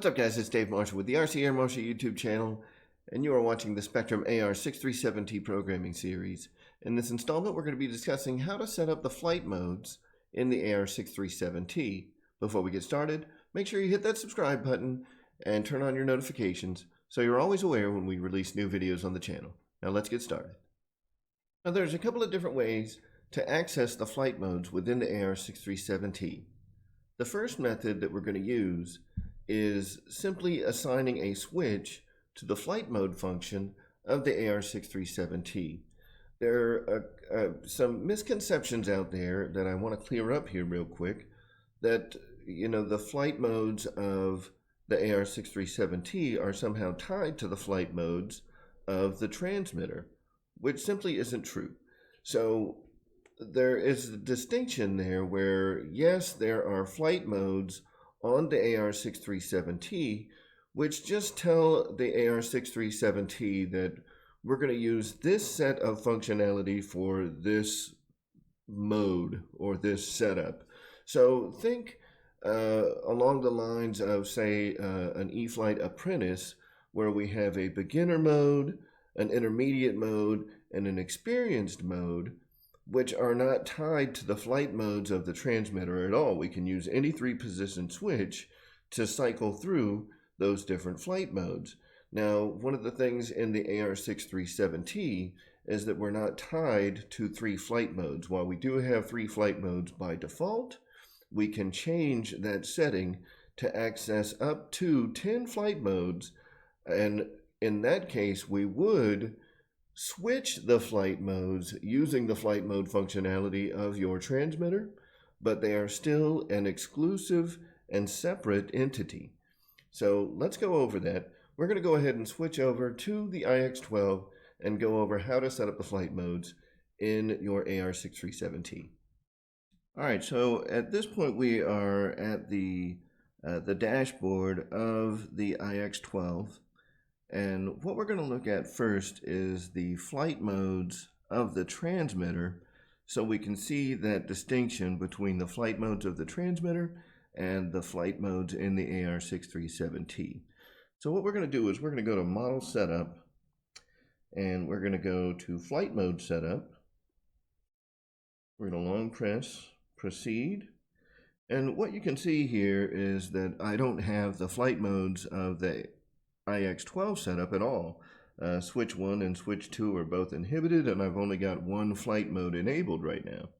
What's up, guys? It's Dave Marshall with the RC Air Marshall YouTube channel, and you are watching the Spektrum AR637T Programming Series. In this installment, we're going to be discussing how to set up the flight modes in the AR637T. Before we get started, make sure you hit that subscribe button and turn on your notifications so you're always aware when we release new videos on the channel. Now let's get started. Now there's a couple of different ways to access the flight modes within the AR637T. The first method that we're going to use is simply assigning a switch to the flight mode function of the AR637T. There are some misconceptions out there that I want to clear up here real quick, that the flight modes of the AR637T are somehow tied to the flight modes of the transmitter, which simply isn't true. So there is a distinction there where, yes, there are flight modes on the AR637T, which just tell the AR637T that we're going to use this set of functionality for this mode or this setup. So think along the lines of, say, an e-flite apprentice, where we have a beginner mode, an intermediate mode, and an experienced mode, which are not tied to the flight modes of the transmitter at all. We can use any three-position switch to cycle through those different flight modes. Now, one of the things in the AR637T is that we're not tied to three flight modes. While we do have three flight modes by default, we can change that setting to access up to 10 flight modes, and in that case, we would switch the flight modes using the flight mode functionality of your transmitter, but they are still an exclusive and separate entity. So let's go over that. We're going to go ahead and switch over to the IX12 and go over how to set up the flight modes in your AR637T. All right, so at this point we are at the dashboard of the IX12. And what we're going to look at first is the flight modes of the transmitter, so we can see that distinction between the flight modes of the transmitter and the flight modes in the AR637T. So what we're going to do is we're going to go to Model Setup, and we're going to go to Flight Mode Setup. We're going to long press Proceed. And what you can see here is that I don't have the flight modes of the IX12 setup at all. Switch 1 and switch 2 are both inhibited, and I've only got one flight mode enabled right now.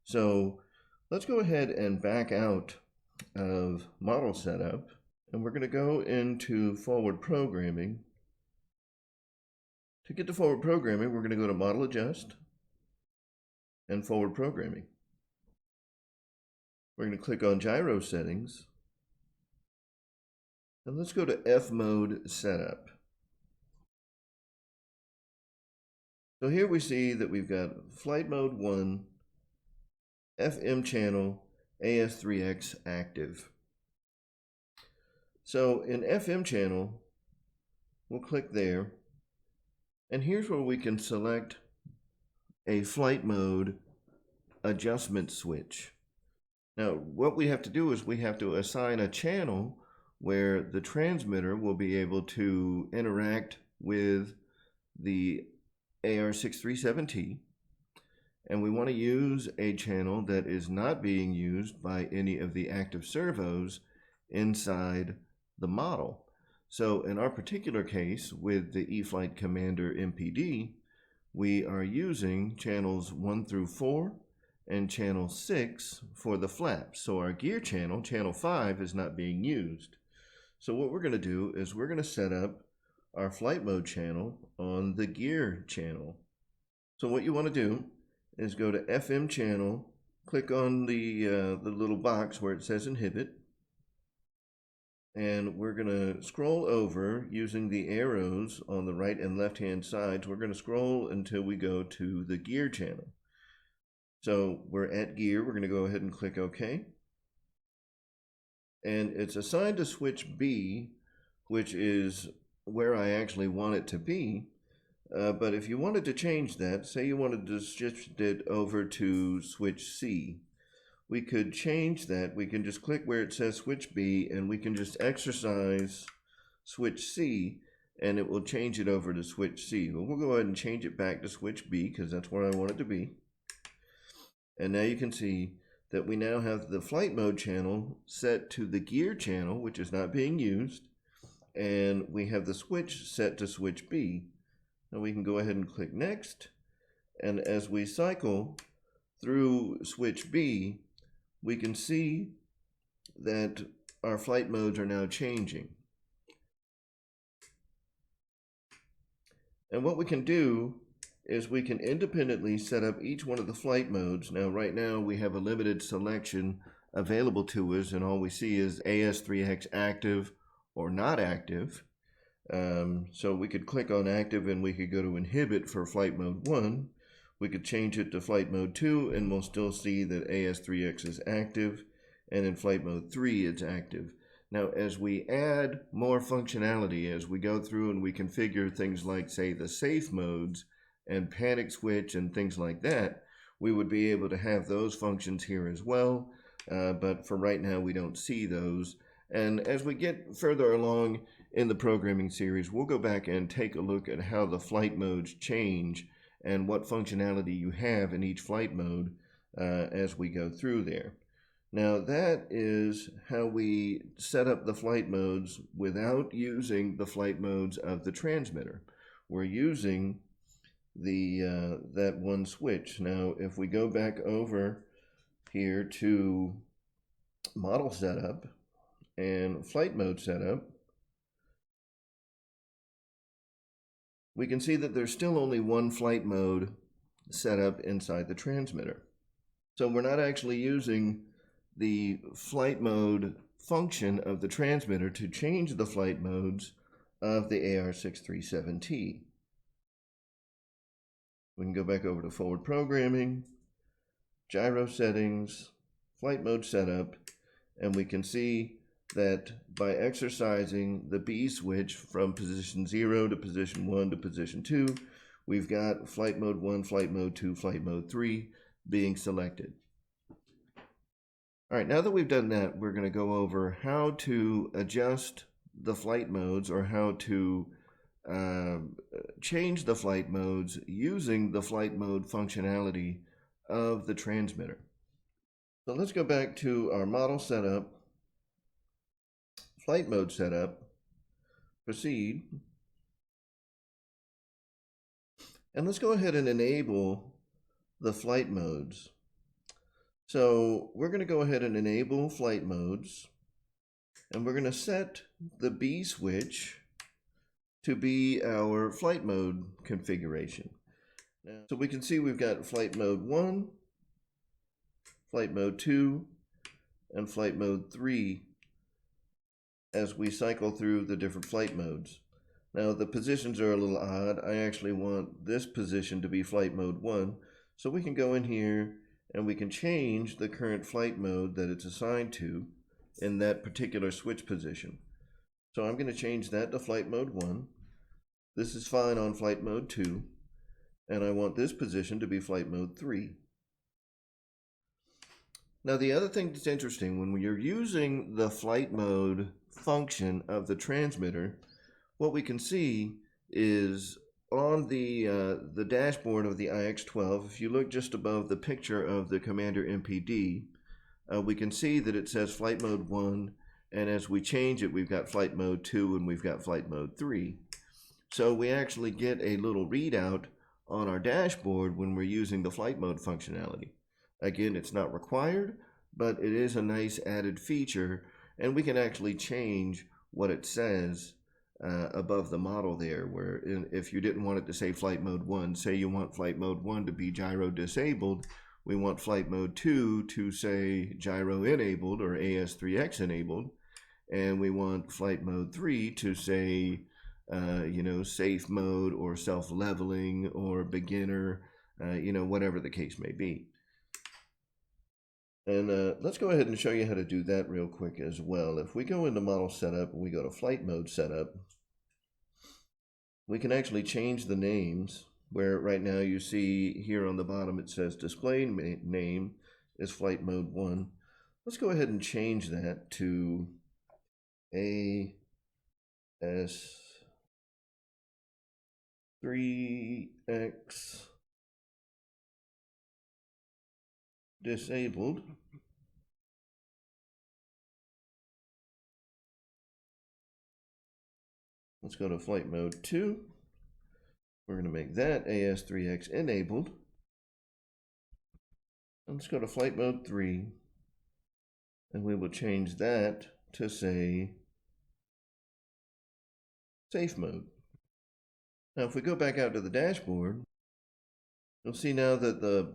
So let's go ahead and back out of Model Setup, and we're going to go into Forward Programming. To get to Forward Programming, we're going to go to Model Adjust and Forward Programming. We're going to click on Gyro Settings. And let's go to F Mode Setup. So here we see that we've got Flight Mode 1, FM channel, AS3X active. So in FM channel, we'll click there, and here's where we can select a flight mode adjustment switch. Now, what we have to do is we have to assign a channel where the transmitter will be able to interact with the AR637T, and we want to use a channel that is not being used by any of the active servos inside the model. So in our particular case with the e-flite Commander MPD, we are using channels 1 through 4 and channel 6 for the flaps. So our gear channel, channel 5, is not being used. So what we're going to do is we're going to set up our flight mode channel on the gear channel. So what you want to do is go to FM channel, click on the little box where it says inhibit, and we're going to scroll over using the arrows on the right and left hand sides. We're going to scroll until we go to the gear channel. So we're at gear. We're going to go ahead and click OK. And it's assigned to switch B, which is where I actually want it to be. But if you wanted to change that, say you wanted to shift it over to switch C, we could change that. We can just click where it says switch B, and we can just exercise switch C, and it will change it over to switch C. But we'll go ahead and change it back to switch B because that's where I want it to be. And now you can see that we now have the flight mode channel set to the gear channel, which is not being used, and we have the switch set to switch B. Now we can go ahead and click next, and as we cycle through switch B, we can see that our flight modes are now changing. And what we can do is we can independently set up each one of the flight modes. Now, right now, we have a limited selection available to us, and all we see is AS3X active or not active. So we could click on active, and we could go to inhibit for flight mode 1. We could change it to flight mode 2, and we'll still see that AS3X is active, and in flight mode 3, it's active. Now, as we add more functionality, as we go through and we configure things like, say, the safe modes and panic switch and things like that, we would be able to have those functions here as well. But for right now, we don't see those. And as we get further along in the programming series, we'll go back and take a look at how the flight modes change and what functionality you have in each flight mode as we go through there. Now, that is how we set up the flight modes without using the flight modes of the transmitter. We're using that one switch. Now, if we go back over here to model setup and flight mode setup, we can see that there's still only one flight mode set up inside the transmitter. So we're not actually using the flight mode function of the transmitter to change the flight modes of the AR637T. We can go back over to forward programming, gyro settings, flight mode setup, and we can see that by exercising the B switch from position 0 to position 1 to position 2, we've got flight mode 1, flight mode 2, flight mode 3 being selected. All right, now that we've done that, we're going to go over how to adjust the flight modes or how to change the flight modes using the flight mode functionality of the transmitter. So let's go back to our model setup, flight mode setup, proceed, and let's go ahead and enable the flight modes. So we're going to go ahead and enable flight modes, and we're going to set the B switch to be our flight mode configuration. So we can see we've got flight mode 1, flight mode 2, and flight mode 3 as we cycle through the different flight modes. Now the positions are a little odd. I actually want this position to be flight mode 1, so we can go in here and we can change the current flight mode that it's assigned to in that particular switch position. So I'm going to change that to flight mode 1. This is fine on flight mode 2, and I want this position to be flight mode 3. Now the other thing that's interesting, when you're using the flight mode function of the transmitter, what we can see is on the dashboard of the IX12, if you look just above the picture of the Commander MPD, we can see that it says flight mode 1, and as we change it, we've got flight mode 2 and we've got flight mode 3. So we actually get a little readout on our dashboard when we're using the flight mode functionality. Again, it's not required, but it is a nice added feature, and we can actually change what it says above the model there, where if you didn't want it to say flight mode 1, say you want flight mode 1 to be gyro disabled, we want flight mode 2 to say gyro enabled or AS3X enabled, and we want flight mode 3 to say safe mode or self-leveling or beginner, whatever the case may be. And let's go ahead and show you how to do that real quick as well. If we go into model setup and we go to flight mode setup, we can actually change the names, where right now you see here on the bottom it says display name. is flight mode 1. Let's go ahead and change that to AS3X disabled. Let's go to flight mode 2. We're going to make that AS3X enabled. Let's go to flight mode 3, and we will change that to, say, safe mode. Now, if we go back out to the dashboard, you'll see now that the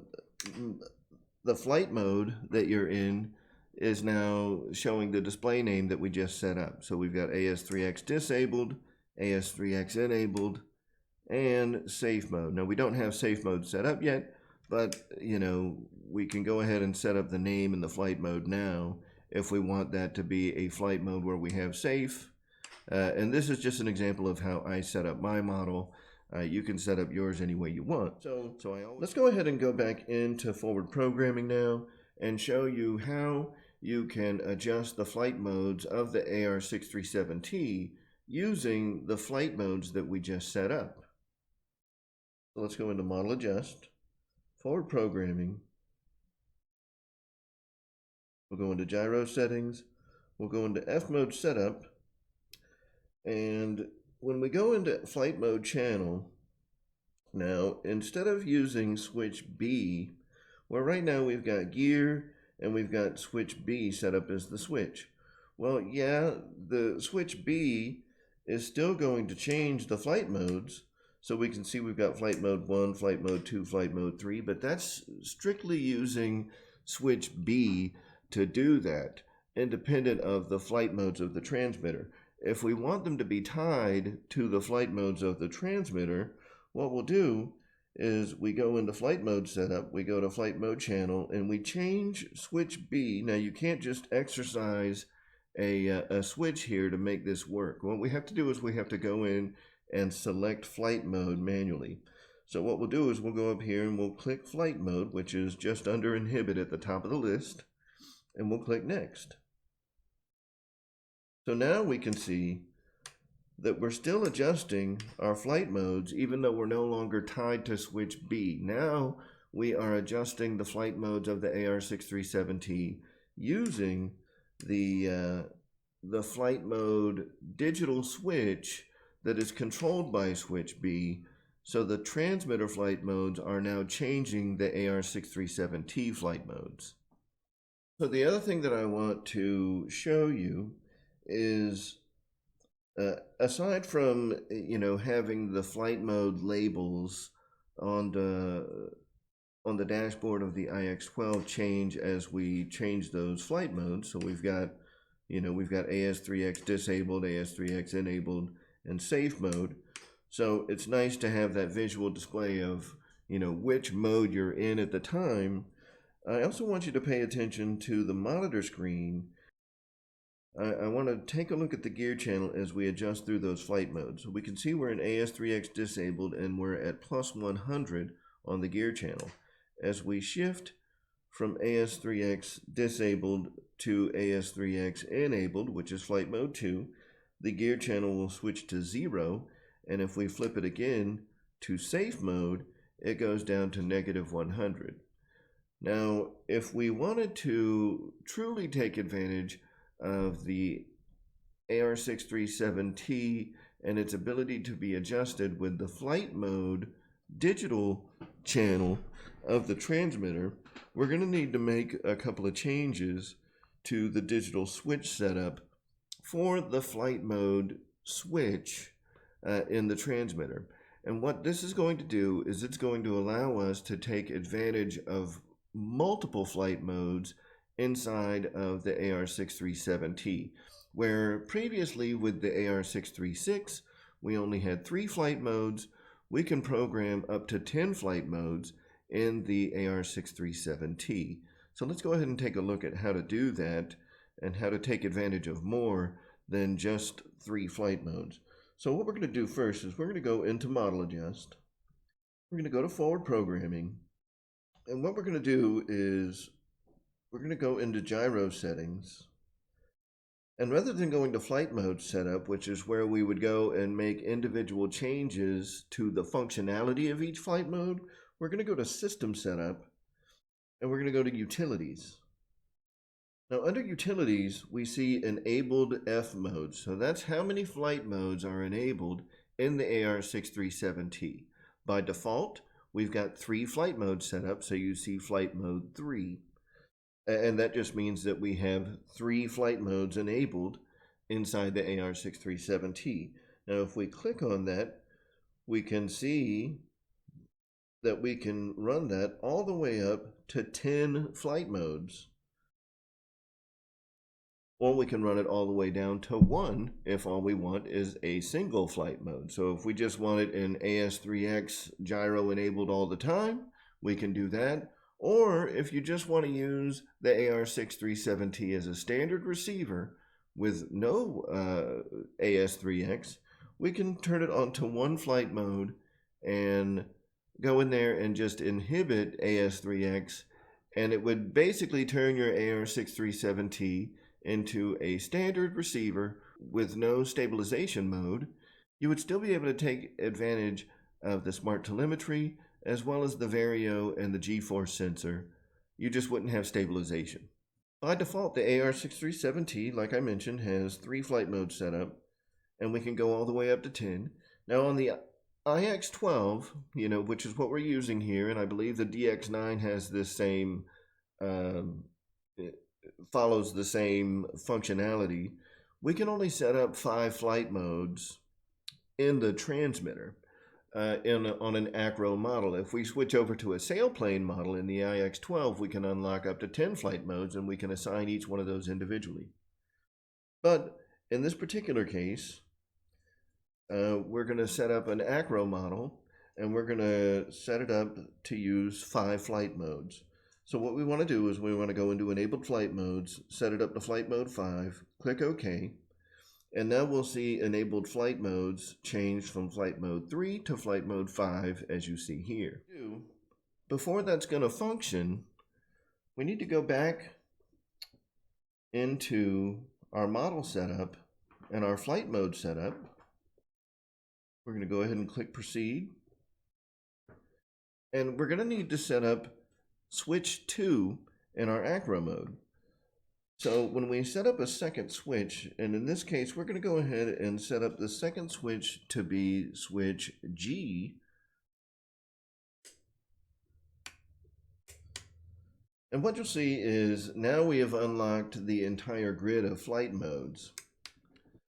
flight mode that you're in is now showing the display name that we just set up. So we've got AS3X disabled, AS3X enabled, and safe mode. Now, we don't have safe mode set up yet, but we can go ahead and set up the name in the flight mode now if we want that to be a flight mode where we have safe. And this is just an example of how I set up my model. You can set up yours any way you want. Let's go ahead and go back into forward programming now and show you how you can adjust the flight modes of the AR637T using the flight modes that we just set up. So let's go into Model Adjust, Forward Programming. We'll go into Gyro Settings. We'll go into F Mode Setup. And when we go into Flight Mode Channel, now instead of using Switch B, well, right now we've got Gear and we've got Switch B set up as the switch. Well, yeah, the Switch B is still going to change the flight modes. So we can see we've got Flight Mode 1, Flight Mode 2, Flight Mode 3, but that's strictly using Switch B to do that, independent of the flight modes of the transmitter. If we want them to be tied to the flight modes of the transmitter, what we'll do is we go into Flight Mode Setup, we go to Flight Mode Channel, and we change Switch B. Now, you can't just exercise a switch here to make this work. What we have to do is we have to go in and select flight mode manually. So what we'll do is we'll go up here and we'll click flight mode, which is just under inhibit at the top of the list, and we'll click next. So now we can see that we're still adjusting our flight modes even though we're no longer tied to switch B. Now we are adjusting the flight modes of the AR637T using the flight mode digital switch that is controlled by switch B. So the transmitter flight modes are now changing the AR637T flight modes. So the other thing that I want to show you is aside from having the flight mode labels on the dashboard of the IX12 change as we change those flight modes. So we've got AS3X disabled, AS3X enabled, and safe mode. So it's nice to have that visual display of which mode you're in at the time. I also want you to pay attention to the monitor screen. I want to take a look at the gear channel as we adjust through those flight modes. So we can see we're in AS3X disabled and we're at plus 100 on the gear channel. As we shift from AS3X disabled to AS3X enabled, which is flight mode 2, the gear channel will switch to 0, and if we flip it again to safe mode, it goes down to negative 100. Now, if we wanted to truly take advantage of the AR637T and its ability to be adjusted with the flight mode digital channel of the transmitter, we're going to need to make a couple of changes to the digital switch setup for the flight mode switch in the transmitter. And what this is going to do is it's going to allow us to take advantage of multiple flight modes inside of the AR637T, where previously with the AR636 we only had 3 flight modes. We can program up to 10 flight modes in the AR637T. So let's go ahead and take a look at how to do that and how to take advantage of more than just 3 flight modes. So what we're going to do first is we're going to go into Model Adjust. We're going to go to Forward Programming. And what we're going to do is we're going to go into gyro settings. And rather than going to flight mode setup, which is where we would go and make individual changes to the functionality of each flight mode, we're going to go to system setup and we're going to go to utilities. Now under utilities, we see enabled F modes. So that's how many flight modes are enabled in the AR637T. By default, we've got 3 flight modes set up, so you see flight mode 3. And that just means that we have 3 flight modes enabled inside the AR637T. Now if we click on that, we can see that we can run that all the way up to 10 flight modes. Or we can run it all the way down to 1 if all we want is a single flight mode. So if we just want it in AS3X gyro enabled all the time, we can do that. Or if you just want to use the AR637T as a standard receiver with no AS3X, we can turn it on to 1 flight mode and go in there and just inhibit AS3X, and it would basically turn your AR637T into a standard receiver with no stabilization mode. You would still be able to take advantage of the smart telemetry as well as the Vario and the G-force sensor. You just wouldn't have stabilization. By default, the AR637T, like I mentioned, has 3 flight modes set up, and we can go all the way up to 10. Now on the IX12, which is what we're using here, and I believe the DX9 has this same follows the same functionality, we can only set up 5 flight modes in the transmitter on an acro model. If we switch over to a sailplane model in the IX12, we can unlock up to 10 flight modes, and we can assign each one of those individually. But in this particular case, we're going to set up an acro model, and we're going to set it up to use 5 flight modes. So what we want to do is we want to go into enabled flight modes, set it up to flight mode 5, click OK, and now we'll see enabled flight modes change from flight mode 3 to flight mode 5, as you see here. Before that's going to function, we need to go back into our model setup and our flight mode setup. We're going to go ahead and click proceed, and we're going to need to set up switch 2 in our acro mode. So when we set up a second switch, and in this case we're going to go ahead and set up the second switch to be switch G, and what you'll see is now we have unlocked the entire grid of flight modes.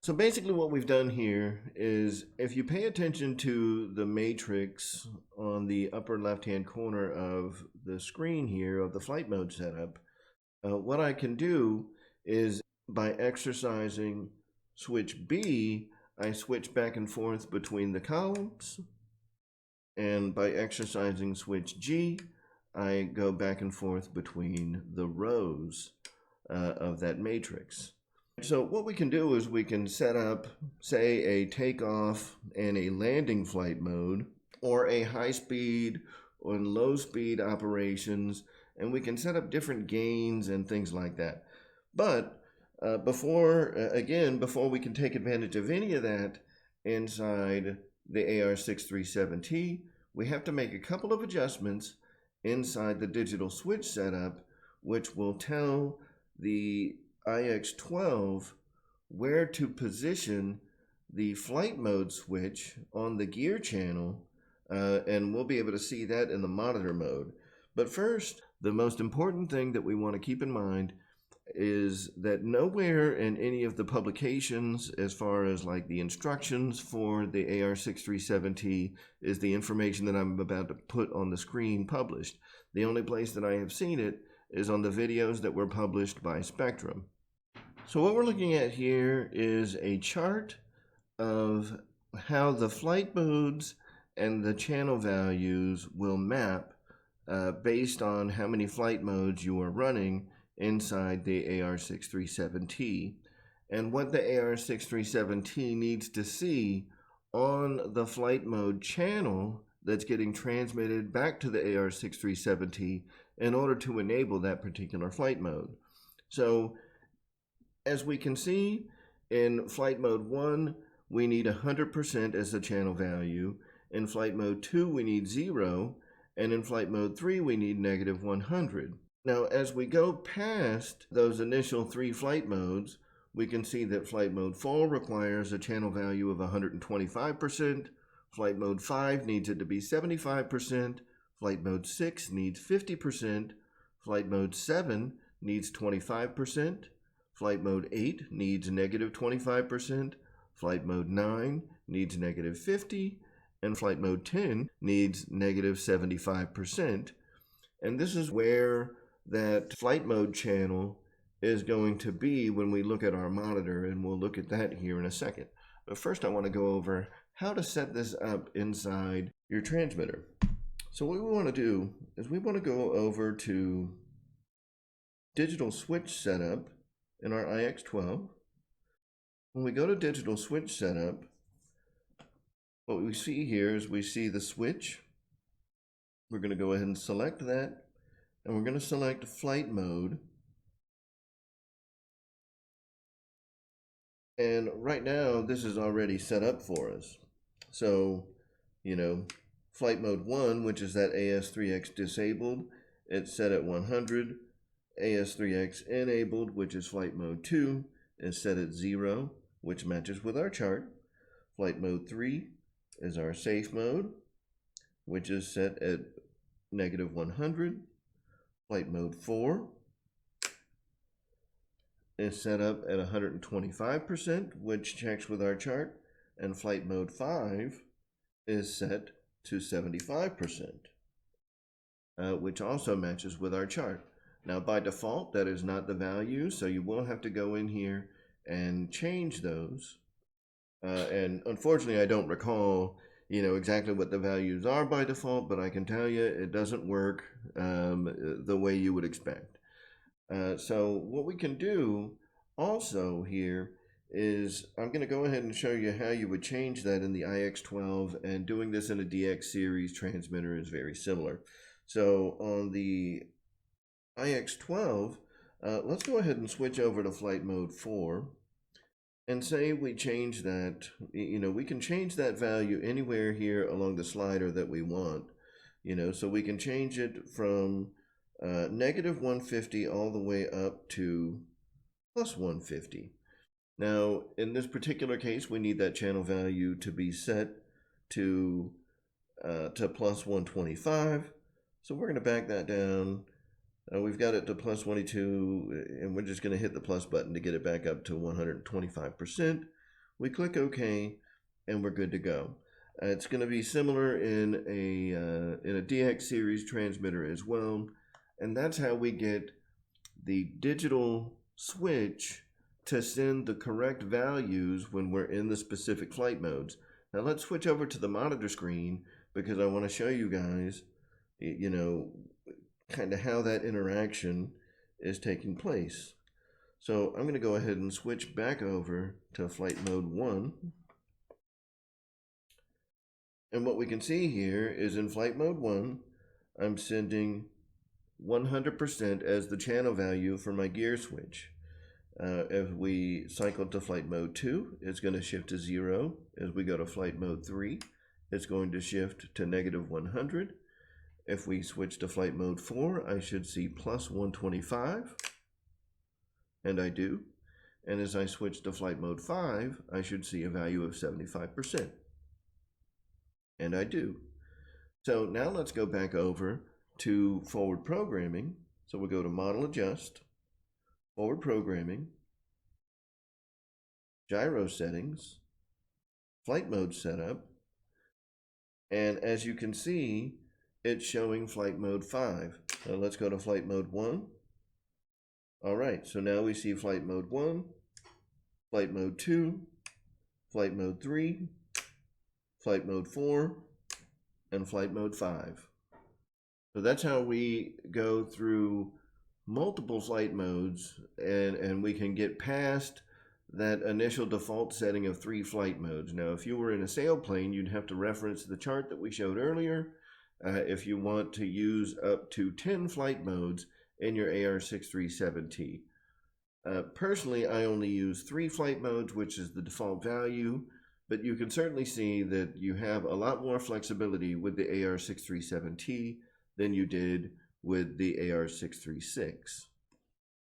So basically what we've done here is, if you pay attention to the matrix on the upper left-hand corner of the screen here of the flight mode setup, what I can do is by exercising switch B, I switch back and forth between the columns, and by exercising switch G, I go back and forth between the rows of that matrix. So what we can do is we can set up, say, a takeoff and a landing flight mode, or a high speed or low speed operations, and we can set up different gains and things like that. But before we can take advantage of any of that inside the AR637T, we have to make a couple of adjustments inside the digital switch setup, which will tell the IX12 where to position the flight mode switch on the gear channel, and we'll be able to see that in the monitor mode. But first, the most important thing that we want to keep in mind is that nowhere in any of the publications, as far as like the instructions for the AR637T, is the information that I'm about to put on the screen published. The only place that I have seen it is on the videos that were published by Spektrum. So what we're looking at here is a chart of how the flight modes and the channel values will map based on how many flight modes you are running inside the AR637T, and what the AR637T needs to see on the flight mode channel that's getting transmitted back to the AR637T in order to enable that particular flight mode. So as we can see, in flight mode 1, we need 100% as the channel value. In flight mode 2, we need 0. And in flight mode 3, we need negative 100. Now, as we go past those initial 3 flight modes, we can see that flight mode 4 requires a channel value of 125%. Flight mode 5 needs it to be 75%. Flight mode 6 needs 50%. Flight mode 7 needs 25%. Flight mode 8 needs negative 25%. Flight mode 9 needs negative 50%. And flight mode 10 needs negative 75%. And this is where that flight mode channel is going to be when we look at our monitor, and we'll look at that here in a second. But first I want to go over how to set this up inside your transmitter. So what we want to do is we want to go over to digital switch setup in our IX12. When we go to digital switch setup, what we see here is we see the switch. We're going to go ahead and select that, and we're going to select flight mode. And right now, this is already set up for us. So, flight mode 1, which is that AS3X disabled, it's set at 100. AS3X enabled, which is flight mode 2, is set at 0, which matches with our chart. Flight mode 3 is our safe mode, which is set at negative 100. Flight mode 4 is set up at 125%, which checks with our chart. And flight mode 5 is set to 75%, which also matches with our chart. Now, by default, that is not the value, so you will have to go in here and change those. And unfortunately, I don't recall, exactly what the values are by default, but I can tell you it doesn't work the way you would expect. So what we can do also here is I'm going to go ahead and show you how you would change that in the IX12, and doing this in a DX series transmitter is very similar. So on the IX12, let's go ahead and switch over to flight mode 4. And say we change that, we can change that value anywhere here along the slider that we want, so we can change it from negative 150 all the way up to plus 150. Now, in this particular case, we need that channel value to be set to plus 125. So we're going to back that down. We've got it to plus 22, and we're just going to hit the plus button to get it back up to 125%. We click OK, and we're good to go. It's going to be similar in a DX series transmitter as well, and that's how we get the digital switch to send the correct values when we're in the specific flight modes. Now let's switch over to the monitor screen, because I want to show you guys, kind of how that interaction is taking place. So I'm going to go ahead and switch back over to flight mode 1. And what we can see here is in flight mode 1, I'm sending 100% as the channel value for my gear switch. If we cycle to flight mode 2, it's going to shift to 0. As we go to flight mode 3, it's going to shift to negative 100. If we switch to flight mode 4, I should see plus 125, and I do. And as I switch to flight mode 5, I should see a value of 75%, and I do. So now let's go back over to forward programming. So we'll go to Model Adjust, Forward Programming, Gyro Settings, Flight Mode Setup, and as you can see, it's showing flight mode 5. Now let's go to flight mode 1. All right, so now we see flight mode 1, flight mode 2, flight mode 3, flight mode 4, and flight mode 5. So that's how we go through multiple flight modes, and we can get past that initial default setting of 3 flight modes. Now, if you were in a sailplane, you'd have to reference the chart that we showed earlier, if you want to use up to 10 flight modes in your AR637T. Personally, I only use 3 flight modes, which is the default value, but you can certainly see that you have a lot more flexibility with the AR637T than you did with the AR636.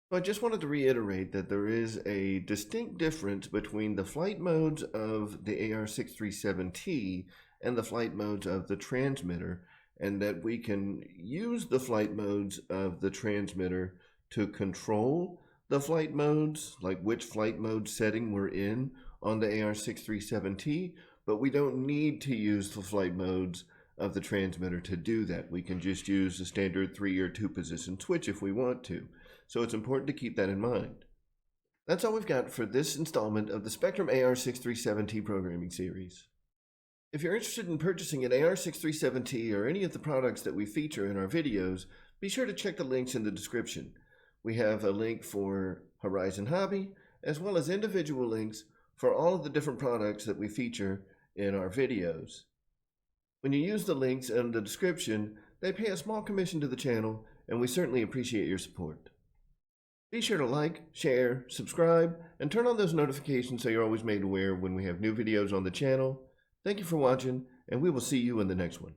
So I just wanted to reiterate that there is a distinct difference between the flight modes of the AR637T and the flight modes of the transmitter, and that we can use the flight modes of the transmitter to control the flight modes, like which flight mode setting we're in on the AR637T, but we don't need to use the flight modes of the transmitter to do that. We can just use the standard 3 or 2 position switch if we want to. So it's important to keep that in mind. That's all we've got for this installment of the Spektrum AR637T Programming Series. If you're interested in purchasing an AR637T or any of the products that we feature in our videos, be sure to check the links in the description. We have a link for Horizon Hobby, as well as individual links for all of the different products that we feature in our videos. When you use the links in the description, they pay a small commission to the channel, and we certainly appreciate your support. Be sure to like, share, subscribe, and turn on those notifications so you're always made aware when we have new videos on the channel. Thank you for watching, and we will see you in the next one.